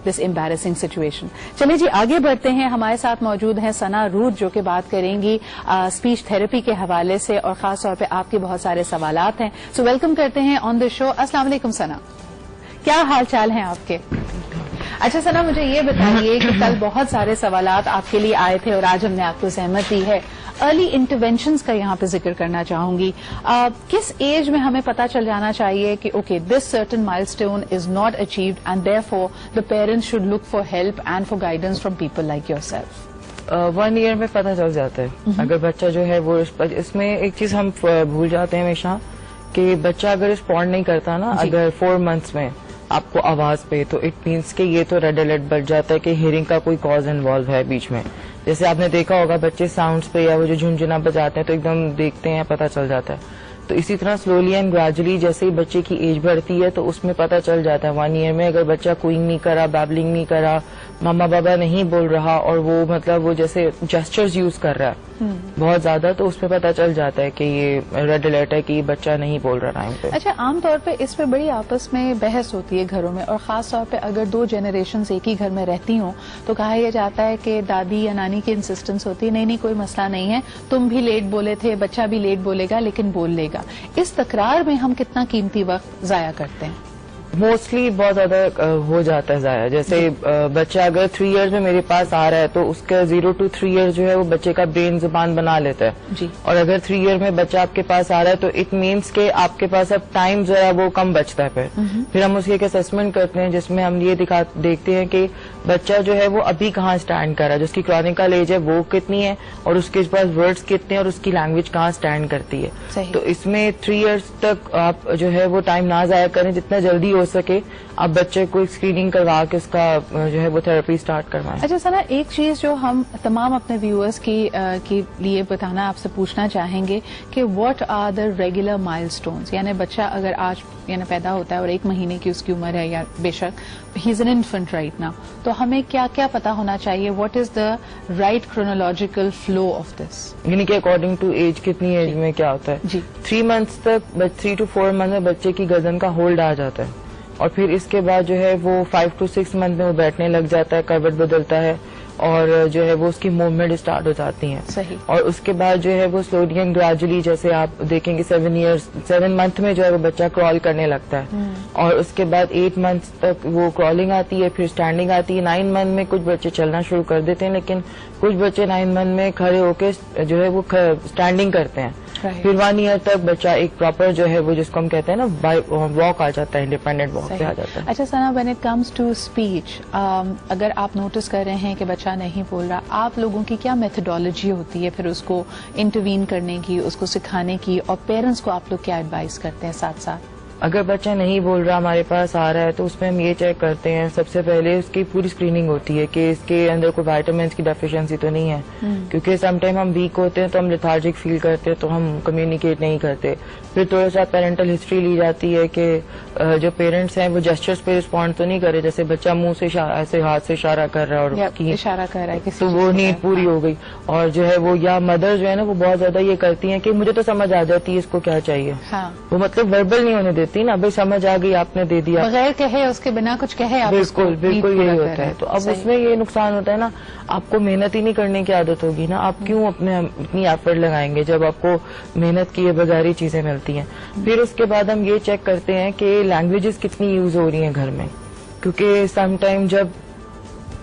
this embarrassing situation. چلیے جی آگے بڑھتے ہیں. ہمارے ساتھ موجود ہیں ثنا رود جو کہ بات کریں گی اسپیچ تھراپی کے حوالے سے اور خاص طور پہ آپ کے بہت سارے سوالات ہیں. سو ویلکم کرتے ہیں آن دا شو. السلام علیکم ثنا, کیا حال چال ہیں آپ کے؟ اچھا ثنا, مجھے یہ بتائیے کہ کل بہت سارے سوالات آپ کے لیے آئے تھے اور آج ہم نے آپ کو زحمت دی ہے. ارلی انٹرونشنز کا یہاں پہ ذکر کرنا چاہوں گی. کس ایج میں ہمیں پتا چل جانا چاہیے کہ okay this certain milestone is not achieved and therefore the parents should look for help and for guidance from people like yourself? 1 year میں پتہ چل جاتا ہے. اگر بچہ جو ہے وہ اس میں ایک چیز ہم بھول جاتے ہیں ہمیشہ کہ بچہ اگر رسپونڈ نہیں کرتا نا, اگر 4 منتھس میں آپ کو آواز پہ, تو اٹ مینس کہ یہ تو ریڈ الرٹ بچ جاتا ہے کہ ہیئرنگ کا کوئی کاز انوالو ہے بیچ میں. جیسے آپ نے دیکھا ہوگا بچے ساؤنڈز پہ یا وہ جو جھنجھنا بجاتے ہیں تو ایک دم دیکھتے ہیں پتہ چل جاتا ہے. تو اسی طرح سلولی اینڈ گریجولی جیسے ہی بچے کی ایج بڑھتی ہے تو اس میں پتہ چل جاتا ہے. 1 ایئر میں اگر بچہ کوئنگ نہیں کرا, بیبلنگ نہیں کرا, ماما بابا نہیں بول رہا اور وہ مطلب وہ جیسے جیسچرز یوز کر رہا ہے بہت زیادہ, تو اس میں پتہ چل جاتا ہے کہ یہ ریڈ الرٹ ہے کہ یہ بچہ نہیں بول رہا ٹائم پہ. اچھا, عام طور پہ اس پہ بڑی آپس میں بحث ہوتی ہے گھروں میں, اور خاص طور پہ اگر 2 جنریشنز ایک ہی گھر میں رہتی ہوں تو کہا یہ جاتا ہے کہ دادی یا نانی کی انسسٹنس ہوتی ہے نہیں کوئی مسئلہ نہیں ہے, تم بھی لیٹ بولے تھے, بچہ بھی لیٹ بولے گا لیکن بول لے گا. اس تکرار میں ہم کتنا قیمتی وقت ضائع کرتے ہیں؟ موسٹلی بہت زیادہ ہو جاتا ہے ضائع. جیسے بچہ اگر 3 ایئرز میں میرے پاس آ رہا ہے تو اس کا 0 to 3 ایئر جو ہے وہ بچے کا برین زبان بنا لیتا ہے جی. اور اگر 3 ایئر میں بچہ آپ کے پاس آ رہا ہے تو اٹ مینس کہ آپ کے پاس اب ٹائم جو ہے وہ کم بچتا ہے. پھر ہم اس کی ایک اسسمنٹ کرتے ہیں جس میں ہم یہ دیکھتے ہیں کہ بچہ جو ہے وہ ابھی کہاں اسٹینڈ کر رہا ہے, جس کی کرونیکل ایج ہے وہ کتنی ہے اور اس کے پاس ورڈز کتنے اور اس کی لینگویج کہاں اسٹینڈ کرتی ہے. تو اس میں 3 ایئرز تک آپ جو ہے وہ ٹائم نہ ضائع کریں, جتنا جلدی ہو سکے آپ بچے کو اسکریننگ کروا کے اس کا جو ہے وہ تھراپی اسٹارٹ کروائیں. اچھا ثنا, ایک چیز جو ہم تمام اپنے ویورز کی لیے بتانا آپ سے پوچھنا چاہیں گے کہ واٹ آر دا ریگولر مائل اسٹونز, یعنی بچہ اگر آج پیدا ہوتا ہے اور 1 مہینے کی اس کی عمر ہے یا بے شک ہی is an infant right now, تو ہمیں کیا کیا پتا ہونا چاہیے, what is the right chronological flow of this, یعنی کہ اکارڈنگ ٹو ایج کتنی ایج میں کیا ہوتا ہے. جی 3 منتھس تک 3 to 4 منتھ میں بچے کی گردن کا ہولڈ آ جاتا ہے اور پھر اس کے بعد جو ہے وہ 5 to 6 منتھ میں وہ بیٹھنے لگ جاتا ہے, کروٹ بدلتا ہے اور جو ہے وہ اس کی موومنٹ اسٹارٹ ہو جاتی ہیں. صحیح. اور اس کے بعد جو ہے وہ سلولی اینڈ گریجولی جیسے آپ دیکھیں گے 7 منتھ میں جو ہے وہ بچہ کرال کرنے لگتا ہے اور اس کے بعد 8 منتھ تک وہ کرالنگ آتی ہے, پھر اسٹینڈنگ آتی ہے. 9 منتھ میں کچھ بچے چلنا شروع کر دیتے ہیں لیکن کچھ بچے 9 منتھ میں کھڑے ہو کے جو ہے وہ اسٹینڈنگ کرتے ہیں. پھر 1 ایئر تک بچہ ایک پراپر جو ہے وہ جس کو ہم کہتے ہیں نا واک آ جاتا ہے, انڈیپینڈنٹ واک پہ آ جاتا ہے. اچھا Sana, when it comes to speech, اگر آپ نوٹس کر رہے ہیں کہ بچہ نہیں بول رہا, آپ لوگوں کی کیا میتھڈالوجی ہوتی ہے پھر اس کو انٹروین کرنے کی, اس کو سکھانے کی, اور پیرنٹس کو آپ لوگ کیا ایڈوائز کرتے ہیں ساتھ ساتھ؟ اگر بچہ نہیں بول رہا ہمارے پاس آ رہا ہے تو اس میں ہم یہ چیک کرتے ہیں, سب سے پہلے اس کی پوری اسکریننگ ہوتی ہے کہ اس کے اندر کوئی وائٹامنس کی ڈیفیشنسی تو نہیں ہے, کیونکہ سم ٹائم ہم ویک ہوتے ہیں تو ہم لیتھارجک فیل کرتے ہیں تو ہم کمیونیکیٹ نہیں کرتے. پھر تھوڑا سا پیرنٹل ہسٹری لی جاتی ہے کہ جو پیرنٹس ہیں وہ جسچرز پہ رسپونڈ تو نہیں کرے, جیسے بچہ منہ سے ایسے ہاتھ سے اشارہ کر رہا ہے اور اشارہ کر رہا ہے تو وہ نیڈ پوری ہو گئی. اور جو ہے وہ یا مدر جو ہے نا وہ بہت زیادہ یہ کرتی ہیں کہ مجھے تو سمجھ آ جاتی ہے اس کو کیا چاہیے, وہ مطلب وربل نہیں ہونے دیتی نا, بھائی سمجھ آ گئی آپ نے دے دیا, بغیر کہے اس کے بنا کچھ کہے. بالکل یہی ہوتا ہے. تو اب اس میں یہ نقصان ہوتا ہے نا, آپ کو محنت ہی نہیں کرنے کی عادت ہوگی نا, آپ کیوں اپنے اتنی ایفرٹ لگائیں گے جب آپ کو محنت کیے بغیر ہی چیزیں ملتی ہیں. پھر اس کے بعد ہم یہ چیک کرتے ہیں کہ لینگویجز کتنی یوز ہو رہی ہیں گھر میں, کیونکہ سم ٹائم جب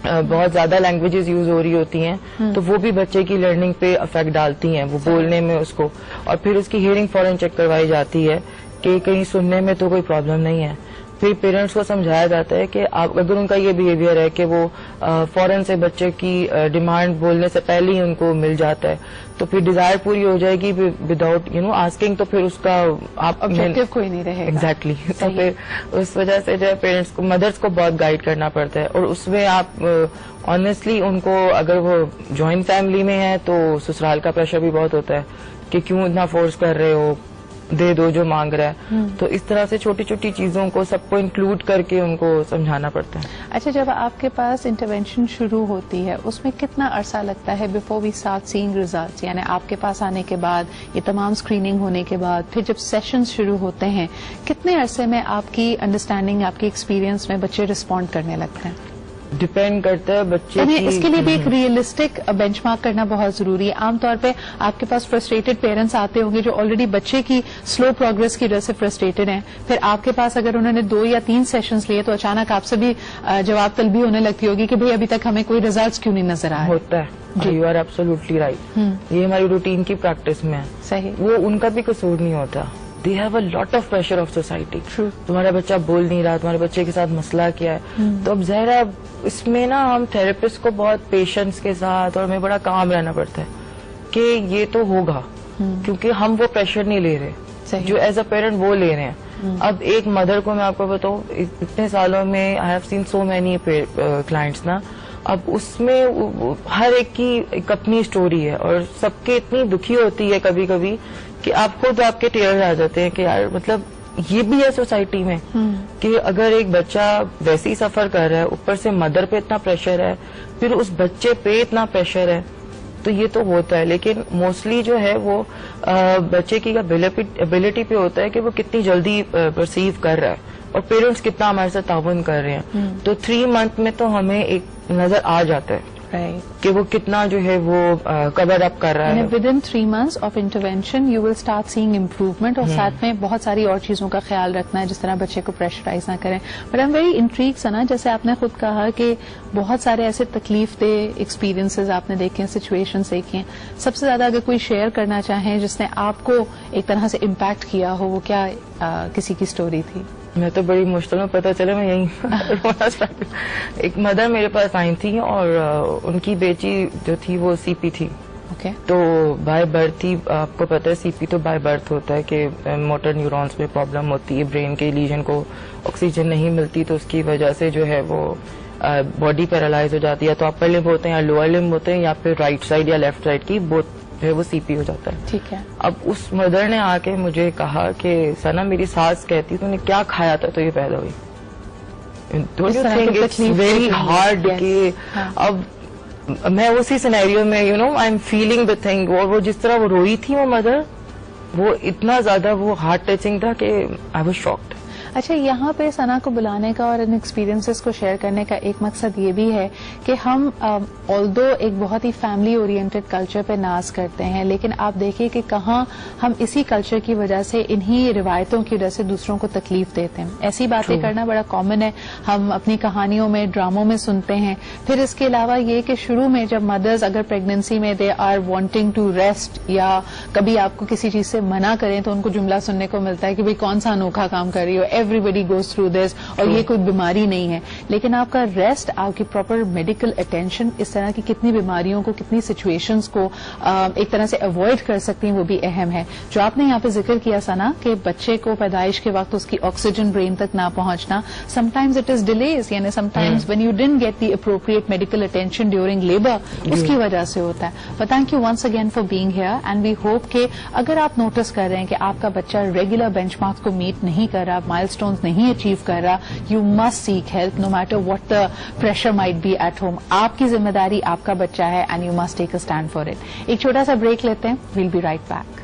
بہت زیادہ لینگویجز یوز ہو رہی ہوتی ہیں تو وہ بھی بچے کی لرننگ پہ افیکٹ ڈالتی ہیں, وہ بولنے میں اس کو. اور پھر اس کی ہیئرنگ فوراً چیک کروائی جاتی ہے کہ کہیں سننے میں تو کوئی پرابلم نہیں ہے. پھر پیرنٹس کو سمجھایا جاتا ہے کہ اگر ان کا یہ بیہیویئر ہے کہ وہ فوراً سے بچے کی ڈیمانڈ بولنے سے پہلے ہی ان کو مل جاتا ہے تو پھر ڈیزائر پوری ہو جائے گی وداؤٹ آسکنگ, تو پھر اس کا آپ آبجیکٹو کوئی نہیں رہے گا. ایگزیکٹلی. تو پھر اس وجہ سے جو ہے پیرنٹس کو, مدرس کو بہت گائیڈ کرنا پڑتا ہے. اور اس میں آپ آنیسٹلی ان کو, اگر وہ جوائنٹ فیملی میں ہے تو سسرال کا پریشر بھی بہت ہوتا ہے کہ کیوں اتنا فورس کر رہے ہو, دے دو جو مانگ رہا ہے. تو اس طرح سے چھوٹی چھوٹی چیزوں کو سب کو انکلوڈ کر کے ان کو سمجھانا پڑتا ہے. اچھا, جب آپ کے پاس انٹرونشن شروع ہوتی ہے اس میں کتنا عرصہ لگتا ہے before we start seeing results, یعنی آپ کے پاس آنے کے بعد یہ تمام اسکریننگ ہونے کے بعد پھر جب سیشنز شروع ہوتے ہیں کتنے عرصے میں آپ کی انڈرسٹینڈنگ, آپ کی ایکسپیرینس میں بچے رسپونڈ کرنے لگتے ہیں؟ ڈپینڈ کرتا ہے بچے یعنی کی. اس کے لیے بھی ایک ریئلسٹک بینچ مارک کرنا بہت ضروری ہے. عام طور پہ آپ کے پاس فرسٹریٹڈ پیرنٹس آتے ہوں گے جو آلریڈی بچے کی سلو پروگرس کی وجہ سے فرسٹریٹڈ ہیں, پھر آپ کے پاس اگر انہوں نے 2 یا 3 سیشنز لیے تو اچانک آپ سے بھی جواب طلبی ہونے لگتی ہوگی کہ بھئی ابھی تک ہمیں کوئی ریزلٹس کیوں نہیں نظر آئے. ہوتا ہے, یو آر ایبسولوٹلی رائٹ. یہ ہماری روٹین کی پریکٹس میں ہے. صحیح. وہ ان کا بھی قصور نہیں ہوتا. They have a lot of pressure of society. تمہارا بچہ بول نہیں رہا, تمہارے بچے کے ساتھ مسئلہ کیا ہے. تو اب ظاہر ہے اس میں نا ہم تھراپسٹ کو بہت پیشنس کے ساتھ اور ہمیں بڑا کام رہنا پڑتا ہے کہ یہ تو ہوگا, کیونکہ ہم وہ پریشر نہیں لے رہے جو ایز اے پیرنٹ وہ لے رہے ہیں. اب ایک مدر کو میں آپ کو بتاؤں, اتنے سالوں میں I have seen so many clients نا, اب اس میں ہر ایک کی ایک اپنی اسٹوری ہے اور سب کے اتنی دکھی ہوتی ہے کبھی کبھی کہ آپ خود آپ کے ٹیئرز آ جاتے ہیں کہ یار مطلب یہ بھی ہے سوسائٹی میں کہ اگر ایک بچہ ویسے ہی سفر کر رہا ہے, اوپر سے مدر پہ اتنا پریشر ہے, پھر اس بچے پہ اتنا پریشر ہے, تو یہ تو ہوتا ہے. لیکن موسٹلی جو ہے وہ بچے کی ابیلٹی پہ ہوتا ہے کہ وہ کتنی جلدی پرسیو کر رہا ہے اور پیرنٹس کتنا ہمارے ساتھ تعاون کر رہے ہیں. تو 3 منتھ میں تو ہمیں ایک نظر آ جاتا ہے کہ وہ کتنا جو ہے وہ کور اپ کر رہا ہے. Within 3 months of intervention you will start seeing improvement, اور ساتھ میں بہت ساری اور چیزوں کا خیال رکھنا ہے جس طرح بچے کو پریشرائز نہ کریں. But I am very intrigue سنا, جیسے آپ نے خود کہا کہ بہت سارے ایسے تکلیف دہ ایکسپیرینسز آپ نے دیکھے ہیں, سچویشنز دیکھی ہیں. سب سے زیادہ اگر کوئی شیئر کرنا چاہیں جس نے آپ کو ایک طرح سے امپیکٹ کیا ہو, وہ کیا کسی کی اسٹوری تھی؟ میں تو بڑی مشکل میں پتا چلا میں یہیں ایک مدر میرے پاس آئی تھی اور ان کی بیٹی جو تھی وہ سی پی تھی. تو بائی برتھ ہی آپ کو پتا ہے سی پی تو بائی برتھ ہوتا ہے کہ موٹر نیورونز میں پرابلم ہوتی ہے, برین کے لیجن کو آکسیجن نہیں ملتی تو اس کی وجہ سے جو ہے وہ باڈی پیرالائز ہو جاتی ہے. تو اپر لمب ہوتے ہیں یا لوور لمب ہوتے ہیں یا پھر رائٹ سائڈ یا لیفٹ سائڈ کی بوتھ جو ہے وہ سی پی ہو جاتا ہے. ٹھیک ہے. اب اس مدر نے آ کے مجھے کہا کہ سنا میری ساس کہتی تو نے کیا کھایا تھا تو یہ پیدا ہوئی. Don't you think it's very hard کہ اب میں اسی سینیریو میں you know I am feeling the thing, اور وہ جس طرح وہ روئی تھی وہ مدر, وہ اتنا زیادہ وہ ہارٹ ٹچنگ تھا کہ آئی واز شاکڈ. اچھا, یہاں پہ ثنا کو بلانے کا اور ان ایکسپیرینسز کو شیئر کرنے کا ایک مقصد یہ بھی ہے کہ ہم آلدو ایک بہت ہی فیملی اورینٹڈ کلچر پہ ناز کرتے ہیں, لیکن آپ دیکھیے کہ کہاں ہم اسی کلچر کی وجہ سے انہی روایتوں کی وجہ سے دوسروں کو تکلیف دیتے ہیں. ایسی باتیں کرنا بڑا کامن ہے, ہم اپنی کہانیوں میں ڈراموں میں سنتے ہیں. پھر اس کے علاوہ یہ کہ شروع میں جب مدرز اگر پریگنینسی میں they are wanting to rest یا کبھی آپ کو کسی چیز سے منع کریں تو ان کو جملہ سننے کو ملتا ہے کہ بھئی کون سا انوکھا کام کر رہی ہو, ایوریبڈی گوز تھرو دس, اور یہ کوئی بیماری نہیں ہے. لیکن آپ کا ریسٹ, آپ کی پراپر میڈیکل اٹینشن اس طرح کی کتنی بیماریوں کو, کتنی سچویشنز کو ایک طرح سے اوائڈ کر سکتی ہیں, وہ بھی اہم ہے. جو آپ نے یہاں پہ ذکر کیا ثنا کہ بچے کو پیدائش کے وقت اس کی آکسیجن برین تک نہ پہنچنا, sometimes it is delays, یعنی sometimes when you don't get the appropriate medical attention during labour, اس کی وجہ سے ہوتا ہے. But thank you once again for being here, and we hope کہ اگر آپ نوٹس کر رہے ہیں کہ آپ کا بچہ ریگولر بینچ مارکس کو میٹ نہیں کر رہا, مائل اسٹونز نہیں اچیو کر رہا, you must seek help no matter what the pressure might be at home. آپ کی ذمہ داری آپ کا بچہ ہے, and you must take a stand for it. ایک چھوٹا سا بریک لیتے ہیں, ویل بی رائٹ بیک.